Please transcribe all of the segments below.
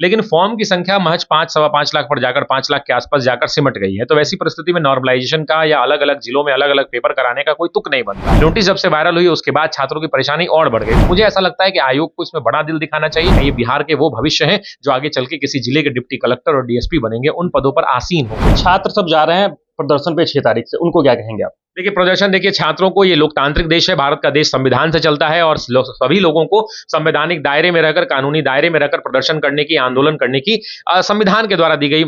लेकिन फॉर्म की संख्या महज 5 सवा 5 लाख पर जाकर 5 लाख के आसपास जाकर सिमट गई है। तो वैसी परिस्थिति में नॉर्मलाइजेशन का या अलग-अलग जिलों में अलग-अलग पेपर कराने का कोई तुक नहीं बनता। नोटिस जब से वायरल हुई उसके बाद छात्रों की परेशानी और बढ़ गई। मुझे ऐसा लगता है कि आयोग को इसमें बड़ा दिल दिखाना चाहिए। ये बिहार के वो भविष्य हैं जो आगे चल के किसी जिले के डिप्टी कलेक्टर और डीएसपी बनेंगे, उन पदों पर आसीन होंगे। छात्र सब जा रहे हैं प्रदर्शन पे 6 तारीख से, उनको क्या कहेंगे आप? देखिए प्रदर्शन, देखिए छात्रों को, ये लोकतांत्रिक देश है, भारत का देश संविधान से चलता है और सभी लोगों को संवैधानिक दायरे में रहकर, कानूनी दायरे में रहकर प्रदर्शन करने की, आंदोलन करने की संविधान के द्वारा दी गई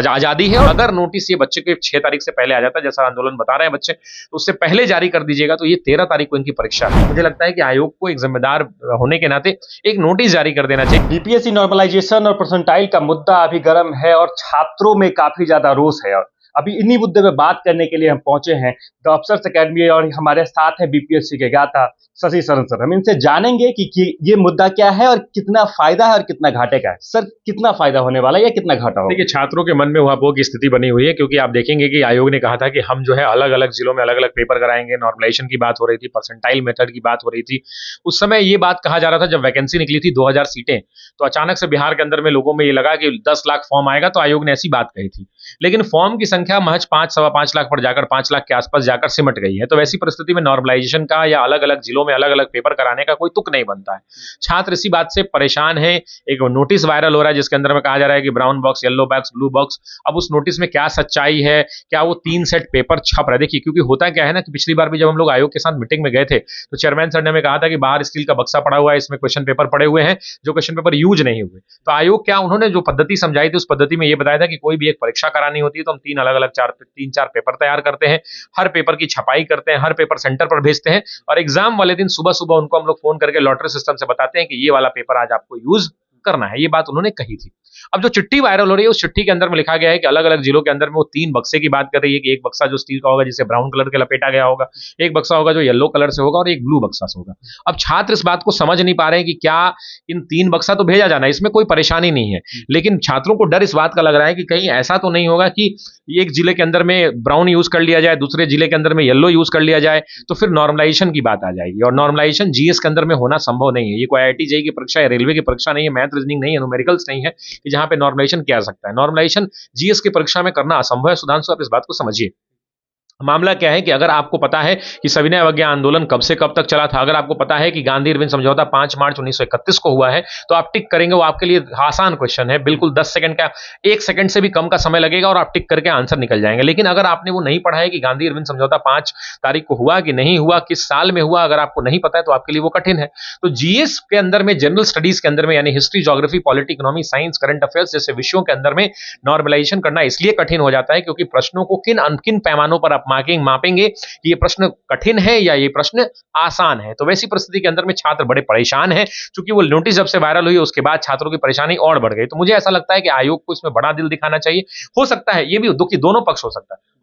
आजादी है। और अगर नोटिस ये बच्चे के 6 तारीख से पहले आ जाता है, जैसा आंदोलन बता रहे हैं बच्चे, तो उससे पहले जारी कर दीजिएगा तो ये 13 तारीख को इनकी परीक्षा है। मुझे लगता है कि आयोग को एक जिम्मेदार होने के नाते एक नोटिस जारी कर देना चाहिए। बीपीएससी नॉर्मलाइजेशन और परसेंटाइल का मुद्दा अभी गर्म है और छात्रों में काफी ज्यादा रोष है। और अभी इन्हीं मुद्दे पे बात करने के लिए हम पहुंचे हैं द अफसर्स अकेडमी, और हमारे साथ है बीपीएससी के ज्ञाता शशि शरण सर। हम इनसे जानेंगे कि ये मुद्दा क्या है और कितना फायदा है और कितना घाटे का है। सर, कितना फायदा होने वाला है या कितना घाटा होगा? देखिए छात्रों के मन में उहापोह की स्थिति बनी हुई है, क्योंकि आप देखेंगे कि आयोग ने कहा था कि हम जो है अलग अलग जिलों में अलग अलग पेपर कराएंगे। नॉर्मलाइजेशन की बात हो रही थी, परसेंटाइल मेथड की बात हो रही थी। उस समय ये बात कहा जा रहा था जब वैकेंसी निकली थी 2000 सीटें, तो अचानक से बिहार के अंदर में लोगों में ये लगा कि 10 लाख फॉर्म आएगा, तो आयोग ने ऐसी बात कही थी। लेकिन फॉर्म की संख्या महज 5 सवा 5 लाख पर जाकर 5 लाख के आसपास जाकर सिमट गई है। तो वैसी परिस्थिति में नॉर्मलाइजेशन का या अलग अलग जिलों में अलग अलग पेपर कराने का कोई तुक नहीं बनता है। छात्र इसी बात से परेशान है। एक नोटिस वायरल हो रहा है जिसके अंदर में कहा जा रहा है कि brown box, yellow box, blue box. अब उस नोटिस में क्या सच्चाई है, क्या वो 3 सेट पेपर छप रहे? देखिए, क्योंकि होता क्या है ना कि पिछली बार भी जब हम लोग आयोग के साथ मीटिंग में गए थे तो चेयरमैन सर ने हमें कहा था कि बाहर स्टील का बक्सा पड़ा हुआ है, इसमें क्वेश्चन पेपर पड़े हुए हैं जो क्वेश्चन पेपर यूज नहीं हुए। तो आयोग क्या, उन्होंने जो पद्धति समझाई थी उस पद्धति में ये बताया था कि कोई भी एक परीक्षा करानी होती है तो हम 3 अलग अलग 3-4 पेपर तैयार करते हैं, हर पेपर की छपाई करते हैं, हर पेपर सेंटर पर भेजते हैं और एग्जाम वाले दिन सुबह सुबह उनको हम लोग फोन करके लॉटरी सिस्टम से बताते हैं कि ये वाला पेपर आज आपको यूज करना है। ये बात उन्होंने कही थी। अब जो चिट्ठी वायरल हो रही है उस चिट्ठी के अंदर में लिखा गया है कि अलग अलग जिलों के अंदर में वो 3 बक्से की बात कर रही है कि एक बक्सा जो स्टील का होगा जिसे ब्राउन कलर के लपेटा गया होगा, एक बक्सा होगा जो येलो कलर से होगा और एक ब्लू बक्सा से होगा। अब छात्र इस बात को समझ नहीं पा रहे हैं कि क्या इन 3 बक्सा तो भेजा जाना है, इसमें कोई परेशानी नहीं है, लेकिन छात्रों को डर इस बात का लग रहा है कि कहीं ऐसा तो नहीं होगा कि एक जिले के अंदर में ब्राउन यूज कर लिया जाए, दूसरे जिले के अंदर में येलो यूज कर लिया जाए, तो फिर नॉर्मलाइजेशन की बात आ जाएगी। और नॉर्मलाइजेशन जीएस के अंदर में होना संभव नहीं है। ये कोई आईआईटी जेईई की परीक्षा है, रेलवे की परीक्षा नहीं है, मैथ रीजनिंग नहीं है, न्यूमेरिकल्स नहीं है कि जहां पे नॉर्मलाइजेशन किया जा सकता है। नॉर्मलाइजेशन जीएस की परीक्षा में करना असंभव है। सुधांशु, आप इस बात को समझिए। मामला क्या है कि अगर आपको पता है कि सविनय अवज्ञा आंदोलन कब से कब तक चला था, अगर आपको पता है कि गांधी इरविन समझौता 5 मार्च 1931 को हुआ है, तो आप टिक करेंगे। वो आपके लिए आसान क्वेश्चन है, बिल्कुल 10 सेकंड का, 1 सेकंड से भी कम का समय लगेगा और आप टिक करके आंसर निकल जाएंगे। लेकिन अगर आपने वो नहीं पढ़ा है कि गांधी इरविन समझौता 5 तारीख को हुआ कि नहीं हुआ, किस साल में हुआ, अगर आपको नहीं पता है तो आपके लिए वो कठिन है। तो जीएस के अंदर में, जनरल स्टडीज के अंदर में, यानी history, geography, polity, economy, science, current affairs जैसे विषयों के अंदर में नॉर्मलाइजेशन करना इसलिए कठिन हो जाता है क्योंकि प्रश्नों को किन पैमानों पर आप मापेंगे कि ये प्रश्न कठिन है या ये प्रश्न आसान है। तो वैसी परिस्थिति के अंदर में छात्र बड़े परेशान हैं, क्योंकि वो नोटिस जब से वायरल हुई उसके बाद छात्रों की परेशानी और बढ़ गई। तो मुझे ऐसा लगता है कि आयोग को इसमें बड़ा दिल दिखाना चाहिए। हो सकता है ये भी दुखी दोनों पक्ष हो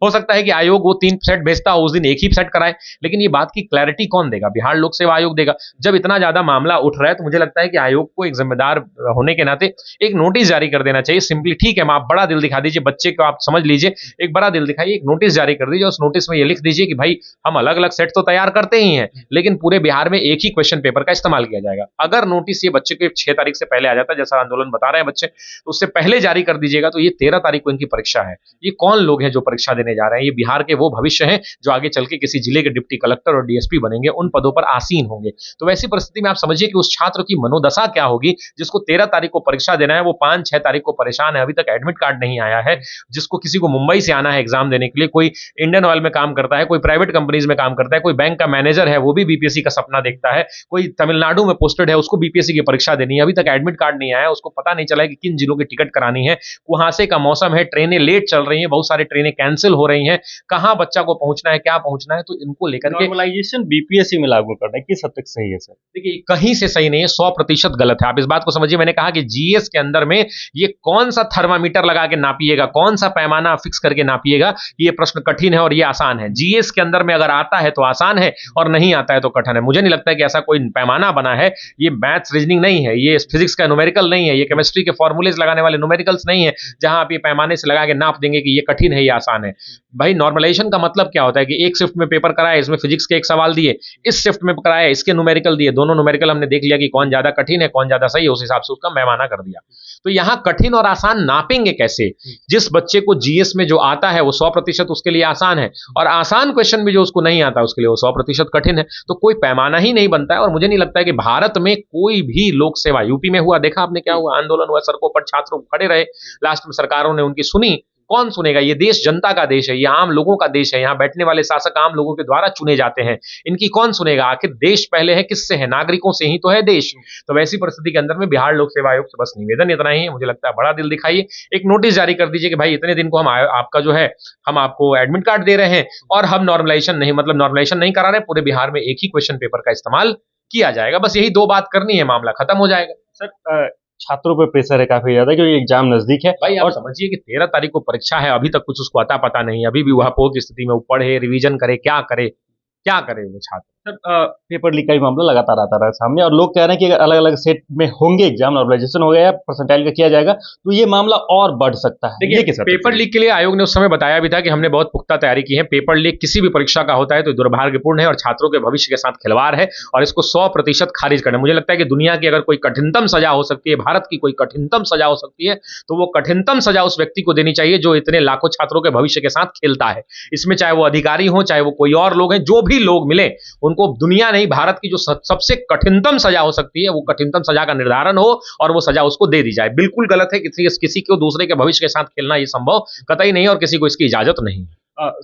सकता है कि आयोग वो 3 सेट भेजता हो, उस दिन एक ही सेट कराए, लेकिन ये बात की क्लैरिटी कौन देगा? बिहार लोक सेवा आयोग देगा। जब इतना ज्यादा मामला उठ रहा है तो मुझे लगता है कि आयोग को एक जिम्मेदार होने के नाते एक नोटिस जारी कर देना चाहिए। सिंपली, ठीक है, आप बड़ा दिल दिखा दीजिए, बच्चे को आप समझ लीजिए, एक बड़ा दिल दिखाइए, एक नोटिस जारी कर दीजिए। उस नोटिस में ये लिख दीजिए कि भाई हम अलग अलग सेट तो तैयार करते ही हैं, लेकिन पूरे बिहार में एक ही क्वेश्चन पेपर का इस्तेमाल किया जाएगा। अगर नोटिस ये बच्चे के 6 तारीख से पहले आ जाता है, जैसा आंदोलन बता रहे हैं बच्चे, तो उससे पहले जारी कर दीजिएगा तो ये 13 तारीख को इनकी परीक्षा है। ये कौन लोग हैं जो परीक्षा देने जा रहे हैं? ये बिहार के वो भविष्य हैं जो आगे चल के किसी जिले के डिप्टी कलेक्टर और डीएसपी बनेंगे, उन पदों पर आसीन होंगे। तो वैसी परिस्थिति में आप समझिए कि उस छात्र की मनोदशा क्या होगी जिसको 13 तारीख को परीक्षा देना है। वो 5-6 तारीख को परेशान है, अभी तक एडमिट कार्ड नहीं आया है। जिसको किसी को मुंबई से आना है एग्जाम देने के लिए, कोई इंडियन ऑयल में काम करता है, कोई प्राइवेट कंपनीज में काम करता है, कोई बैंक का मैनेजर है, वो भी बीपीएससी का सपना देखता है, कोई तमिलनाडु में पोस्टेड है, उसको बीपीएससी की परीक्षा देनी है, अभी तक एडमिट कार्ड नहीं आया, उसको पता नहीं चला है कि किन जिलों की टिकट करानी है। कुहासे का मौसम है, ट्रेनें लेट चल रही हैं, बहुत सारी ट्रेनें कैंसिल हो रही हैं, कहां बच्चा को पहुंचना है, क्या पहुंचना है, तो इनको लेकर के नॉर्मलाइजेशन बीपीएससी में लागू करना है, किस हद तक सही है सर? देखिए, कहीं से सही नहीं है, 100% गलत है। आप इस बात को समझिए, मैंने कहा कि जीएस के अंदर में ये कौन सा थर्मामीटर लगा के नापिएगा, कौन सा पैमाना फिक्स करके नापिएगा, ये प्रश्न कठिन है और ये आसान है। जीएस के अंदर में अगर आता है तो आसान है और नहीं आता है तो कठिन है। मुझे नहीं लगता है कि ऐसा कोई पैमाना बना है। ये मैथ्स रीजनिंग नहीं है, ये फिजिक्स का न्यूमेरिकल नहीं है, ये केमिस्ट्री के फॉर्मूलेज लगाने वाले न्यूमेरिकल्स नहीं है जहां आप ये पैमाने से लगा के नाप देंगे कि ये कठिन है, ये आसान है। भाई, नॉर्मलाइजेशन का मतलब क्या होता है कि एक शिफ्ट में पेपर कराया, इसमें फिजिक्स के एक सवाल दिए, इस शिफ्ट में कराया, इसके न्यूमेरिकल दिए, दोनों न्यूमेरिकल हमने देख लिया कि कौन ज्यादा कठिन है, कौन ज्यादा सही है, उस हिसाब से उसका पैमाना कर दिया। तो यहाँ कठिन और आसान नापेंगे कैसे? जिस बच्चे को जीएस में जो आता है वो 100% उसके लिए आसान है, और आसान क्वेश्चन भी जो उसको नहीं आता उसके लिए वो 100% कठिन है। तो कोई पैमाना ही नहीं बनता है, और मुझे नहीं लगता है कि भारत में कोई भी लोक सेवा, यूपी में हुआ, देखा आपने क्या हुआ, आंदोलन हुआ, सड़कों पर छात्र खड़े रहे, लास्ट में सरकारों ने उनकी सुनी। कौन सुनेगा? ये देश जनता का देश है, ये आम लोगों का देश है, यहाँ बैठने वाले शासक आम लोगों के द्वारा चुने जाते हैं, इनकी कौन सुनेगा? आखिर देश पहले है, किससे है? नागरिकों से ही तो है देश। तो वैसी परिस्थिति के अंदर में बिहार लोक सेवा आयोग से बस निवेदन इतना ही है, मुझे लगता है बड़ा दिल दिखाइए, एक नोटिस जारी कर दीजिए कि भाई इतने दिन को हम आपका जो है हम आपको एडमिट कार्ड दे रहे हैं, और हम नॉर्मलाइजेशन नहीं, मतलब नॉर्मलाइजेशन नहीं करा रहे, पूरे बिहार में एक ही क्वेश्चन पेपर का इस्तेमाल किया जाएगा। बस यही 2 बात करनी है, मामला खत्म हो जाएगा। सर, छात्रों पे प्रेशर है काफी ज्यादा क्योंकि एग्जाम नजदीक है। भाई आप समझिए कि 13 तारीख को परीक्षा है, अभी तक कुछ उसको अता पता नहीं, अभी भी वह पोह की स्थिति में वो पढ़े, रिवीजन करे, क्या करे वो छात्र। सर, पेपर लीक का भी मामला लगातार आता रहा है सामने, और लोग कह रहे हैं कि अगर अलग अलग सेट में होंगे एग्जाम, नॉर्मलाइजेशन हो गया या परसेंटाइल का किया जाएगा, तो ये मामला और बढ़ सकता है। देखिए, पेपर लीक के लिए आयोग ने उस समय बताया भी था कि हमने बहुत पुख्ता तैयारी की है। पेपर लीक किसी भी परीक्षा का होता है तो दुर्भाग्यपूर्ण है और छात्रों के भविष्य के साथ खिलवाड़ है, और इसको 100% खारिज करना। मुझे लगता है कि दुनिया की अगर कोई कठिनतम सजा हो सकती है, भारत की कोई कठिनतम सजा हो सकती है, तो वो कठिनतम सजा उस व्यक्ति को देनी चाहिए जो इतने लाखों छात्रों के भविष्य के साथ खेलता है। इसमें चाहे वो अधिकारी हो, चाहे वो कोई और लोग हैं, जो भी लोग मिले उनको दुनिया नहीं, भारत की जो सबसे कठिनतम सजा हो सकती है, वो कठिनतम सजा का निर्धारण हो और वो सजा उसको दे दी जाए। बिल्कुल गलत है किसी को दूसरे के भविष्य के साथ खेलना, ये संभव कतई नहीं, और किसी को इसकी इजाजत नहीं।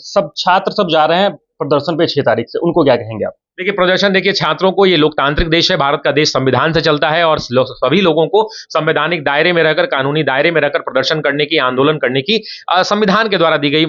सब छात्र सब जा रहे हैं प्रदर्शन पे 6 तारीख से, उनको क्या कहेंगे आप? देखिए, प्रदर्शन देखिए, छात्रों को, ये लोकतांत्रिक देश है, भारत का देश संविधान से चलता है, और सभी लोगों को संवैधानिक दायरे में रहकर, कानूनी दायरे में रहकर प्रदर्शन करने की, आंदोलन करने की संविधान के द्वारा दी गई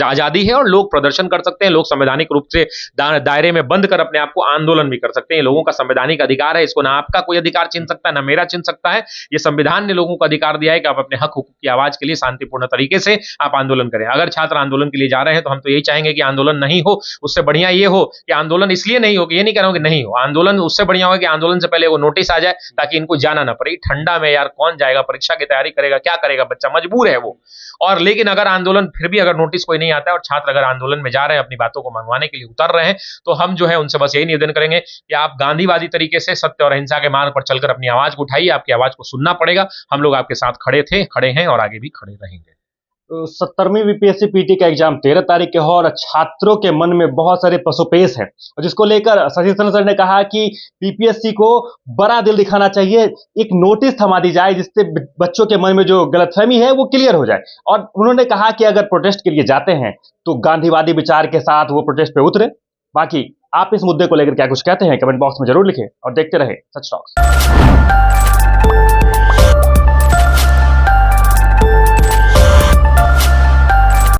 आजादी है, और लोग प्रदर्शन कर सकते हैं। लोग संवैधानिक रूप से दायरे में बंद कर अपने आप को आंदोलन भी कर सकते हैं। लोगों का संवैधानिक अधिकार है, इसको ना आपका कोई अधिकार छीन सकता है, ना मेरा छीन सकता है। ये संविधान ने लोगों को अधिकार दिया है कि आप अपने हक हुकूक की आवाज के लिए शांतिपूर्ण तरीके से आप आंदोलन करें। अगर छात्र आंदोलन के लिए जा रहे हैं तो हम तो यही चाहेंगे कि आंदोलन नहीं हो, उससे बढ़िया ये हो कि आंदोलन इसलिए नहीं हो, कि ये नहीं कह रहा हूं कि नहीं हो, आंदोलन उससे बढ़िया हो कि आंदोलन से पहले वो नोटिस आ जाए, ताकि इनको जाना ना पड़े। ठंडा में यार कौन जाएगा, परीक्षा की तैयारी करेगा, क्या करेगा बच्चा, मजबूर है वो। और लेकिन अगर आंदोलन फिर भी अगर नोटिस कोई नहीं आता है और छात्र अगर आंदोलन में जा रहे हैं, अपनी बातों को मंगवाने के लिए उतर रहे हैं, तो हम जो है उनसे बस यही निवेदन करेंगे कि आप गांधीवादी तरीके से सत्य और अहिंसा के मार्ग पर चलकर अपनी आवाज को उठाइए। आपकी आवाज को सुनना पड़ेगा। हम लोग आपके साथ खड़े थे, खड़े हैं और आगे भी खड़े रहेंगे। 70वीं बीपीएससी पीटी का एग्जाम 13 तारीख के हो, और छात्रों के मन में बहुत सारे पसोपेश हैं, और जिसको लेकर सतीश सर ने कहा कि बीपीएससी को बड़ा दिल दिखाना चाहिए, एक नोटिस थमा दी जाए जिससे बच्चों के मन में जो गलतफहमी है वो क्लियर हो जाए। और उन्होंने कहा कि अगर प्रोटेस्ट के लिए जाते हैं तो गांधीवादी विचार के साथ वो प्रोटेस्ट पे उतरे। बाकी आप इस मुद्दे को लेकर क्या कुछ कहते हैं, कमेंट बॉक्स में जरूर लिखें, और देखते रहे सच टॉक्स।